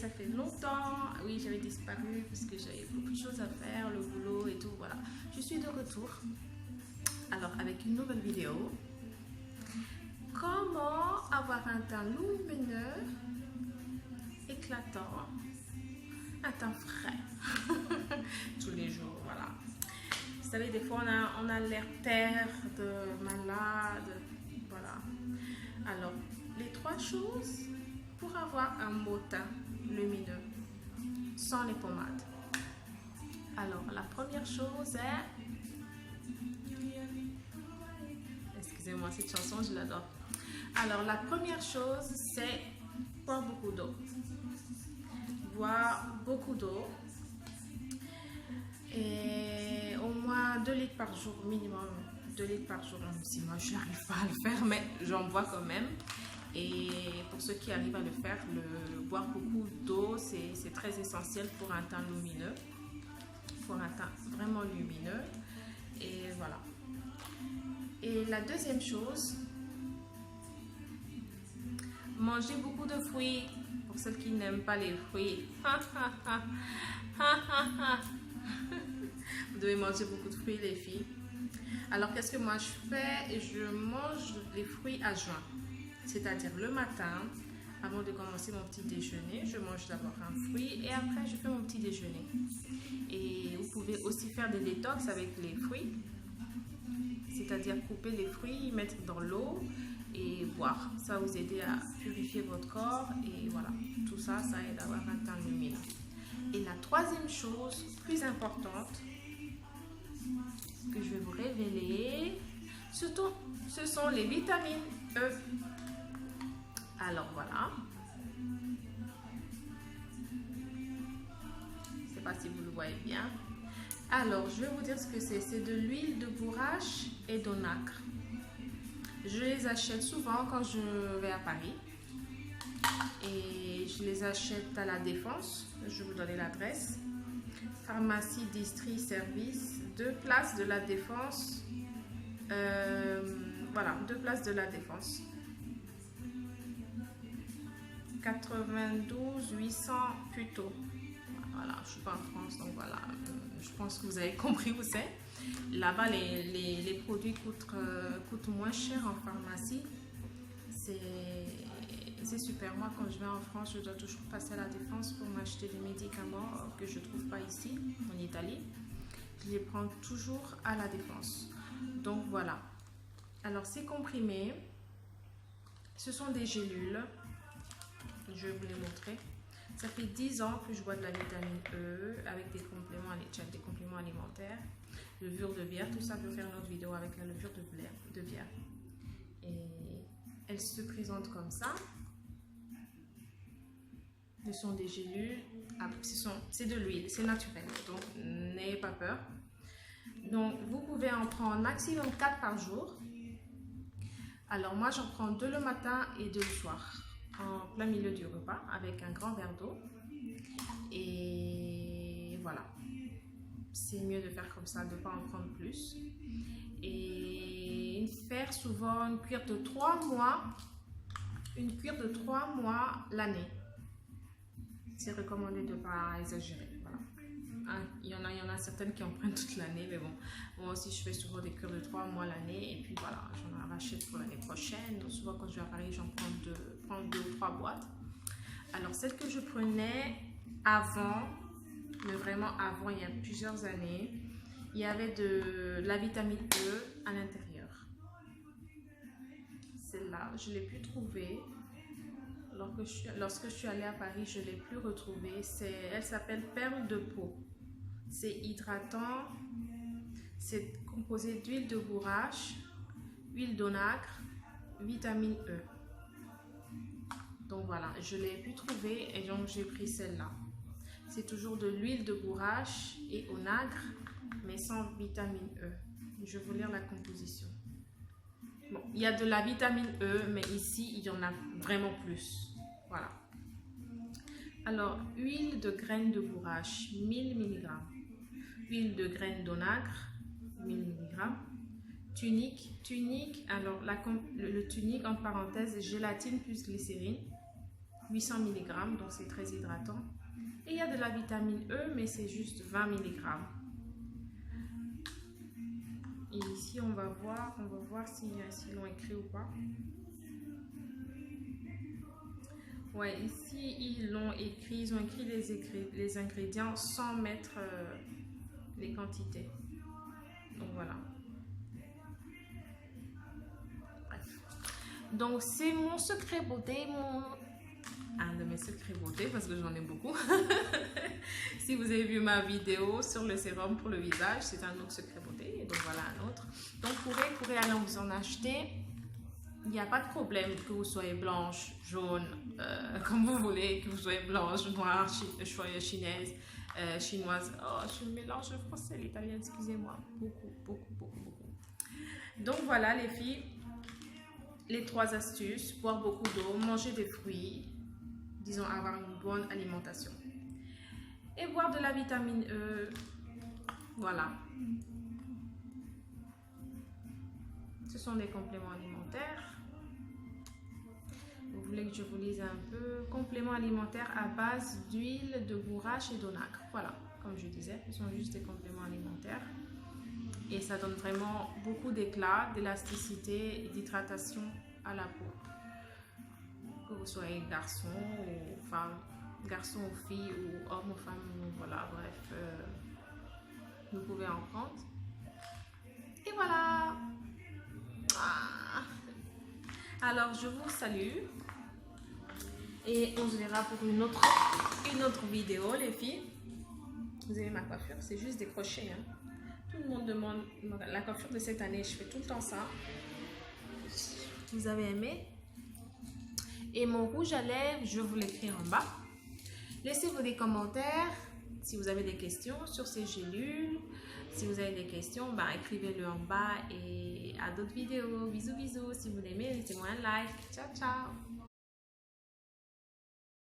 ça fait longtemps. Oui, j'avais disparu parce que j'avais beaucoup de choses à faire, le boulot et tout, voilà. Je suis de retour. Alors, avec une nouvelle vidéo. Comment avoir un teint lumineux, éclatant, un teint frais tous les jours, voilà. Vous savez, des fois, on a l'air terre, malade, voilà. Alors, les 3 choses pour avoir un beau teint lumineux sans les pommades. Alors, la première chose est... Excusez-moi, cette chanson, je l'adore. Alors, la première chose, c'est boire beaucoup d'eau. Boire beaucoup d'eau. Et au moins 2 litres par jour minimum. 2 litres par jour, même si moi je n'arrive pas à le faire, mais j'en bois quand même. Et pour ceux qui arrivent à le faire, boire beaucoup d'eau, c'est très essentiel pour un teint lumineux. Pour un teint vraiment lumineux. Et voilà. Et la deuxième chose, manger beaucoup de fruits. Pour ceux qui n'aiment pas les fruits. Vous devez manger beaucoup de fruits, les filles. Alors, qu'est-ce que moi je fais? Je mange les fruits à jeun. C'est-à-dire le matin, avant de commencer mon petit déjeuner, je mange d'abord un fruit et après je fais mon petit déjeuner. Et vous pouvez aussi faire des détox avec les fruits. C'est-à-dire couper les fruits, mettre dans l'eau et boire. Ça va vous aider à purifier votre corps et voilà. Tout ça, ça aide à avoir un teint lumineux. Et la troisième chose, plus importante, que je vais vous révéler, ce sont les vitamines E. Alors voilà. Je ne sais pas si vous le voyez bien. Alors, je vais vous dire ce que c'est. C'est de l'huile de bourrache et d'onacre. Je les achète souvent quand je vais à Paris. Et je les achète à la Défense. Je vais vous donner l'adresse. Pharmacie Distri Service, 2 places de la Défense. Voilà, 2 places de la Défense. 92 800 Puteaux. Voilà, je suis pas en France, donc voilà. Je pense que vous avez compris où c'est. Là-bas, les produits coûtent moins cher en pharmacie. C'est super. Moi, quand je vais en France, je dois toujours passer à la Défense pour m'acheter des médicaments que je ne trouve pas ici, en Italie. Je les prends toujours à la Défense. Donc voilà. Alors, ces comprimés, ce sont des gélules. Je vais vous les montrer. Ça fait 10 ans que je bois de la vitamine E avec des compléments alimentaires, levure de bière, tout ça. Je vais faire une autre vidéo avec la levure de bière. Et elle se présente comme ça. Ce sont des gélules, c'est de l'huile, c'est naturel, donc n'ayez pas peur. Donc vous pouvez en prendre maximum 4 par jour. Alors moi j'en prends 2 le matin et 2 le soir, en plein milieu du repas avec un grand verre d'eau. Et voilà, c'est mieux de faire comme ça, de ne pas en prendre plus. Et faire souvent une cure de 3 mois, l'année. C'est recommandé de ne pas exagérer. Voilà. Il y en a certaines qui en prennent toute l'année, mais bon, moi aussi je fais souvent des cures de 3 mois l'année et puis voilà, j'en rachète pour l'année prochaine. Donc souvent quand je vais à Paris, j'en prends 2 ou 3 boîtes. Alors celle que je prenais avant, mais vraiment avant, il y a plusieurs années, il y avait de la vitamine E à l'intérieur. Celle-là, je ne l'ai plus trouvée. Lorsque je suis allée à Paris, je ne l'ai plus retrouvée. Elle s'appelle Perle de peau. C'est hydratant. C'est composé d'huile de bourrache, huile d'onacre, vitamine E. Donc voilà, je ne l'ai plus trouvée et donc j'ai pris celle-là. C'est toujours de l'huile de bourrache et onacre, mais sans vitamine E. Je vais vous lire la composition. Bon, il y a de la vitamine E, mais ici, il y en a vraiment plus. Voilà. Alors, huile de graines de bourrache, 1000 mg. Huile de graines d'onacre, 1000 mg. Tunique, alors le tunique, en parenthèse, gélatine plus glycérine. 800 mg, donc c'est très hydratant. Et il y a de la vitamine E, mais c'est juste 20 mg. Et ici, on va voir s'ils l'ont écrit ou pas. Ouais, ici, ils ont écrit les ingrédients sans mettre les quantités. Donc voilà. Bref. Donc c'est mon secret beauté, un de mes secrets beauté parce que j'en ai beaucoup. Si vous avez vu ma vidéo sur le sérum pour le visage, c'est un autre secret beauté. Et donc voilà un autre. Donc vous pourrez aller vous en acheter. Il n'y a pas de problème que vous soyez blanche, jaune, comme vous voulez, que vous soyez blanche, noire, chinoise. Oh, je mélange le français et l'italien, excusez-moi. Beaucoup. Donc voilà les filles, les 3 astuces. Boire beaucoup d'eau, manger des fruits, disons avoir une bonne alimentation. Et boire de la vitamine E. Voilà. Ce sont des compléments alimentaires. Vous voulez que je vous lise un peu? Compléments alimentaires à base d'huile de bourrache et d'onagre. Voilà, comme je disais, ce sont juste des compléments alimentaires. Et ça donne vraiment beaucoup d'éclat, d'élasticité et d'hydratation à la peau. Que vous soyez garçon ou femme, garçon ou fille ou homme ou femme, voilà, bref, vous pouvez en prendre. Et voilà. Alors, je vous salue. Et on se verra pour une autre vidéo, les filles. Vous avez ma coiffure, c'est juste des crochets. Hein. Tout le monde demande la coiffure de cette année. Je fais tout le temps ça. Vous avez aimé? Et mon rouge à lèvres, je vous l'écris en bas. Laissez-vous des commentaires si vous avez des questions sur ces gélules. Si vous avez des questions, écrivez-le en bas et à d'autres vidéos. Bisous. Si vous l'aimez, laissez-moi un like. Ciao.